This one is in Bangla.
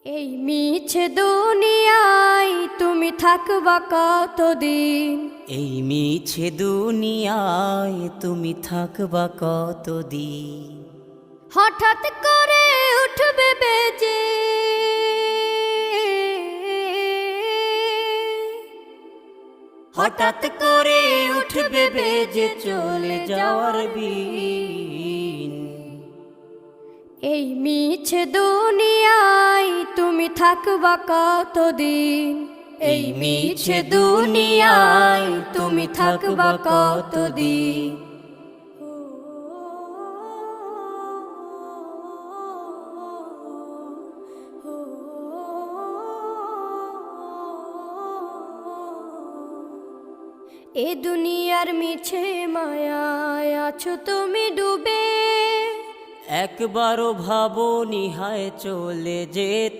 এই মিছে দুনিয়ায় তুমি থাকবা কতদিন? এই মিছে দুনিয়ায় তুমি থাকবা কতদিন? হঠাৎ করে উঠবে বেজে হঠাৎ করে উঠবে বেজে চলে যাওয়ার বিন। এই মিছে দুনিয়ায় তুমি থাকবা কতদিন? এই মিছে দুনিয়ায় তুমি থাকবা কতদিন? এ দুনিয়ার মিছে মায়ায় আছো তুমি ডুবে। একবারও ভাবো নিহায় চলে যেতে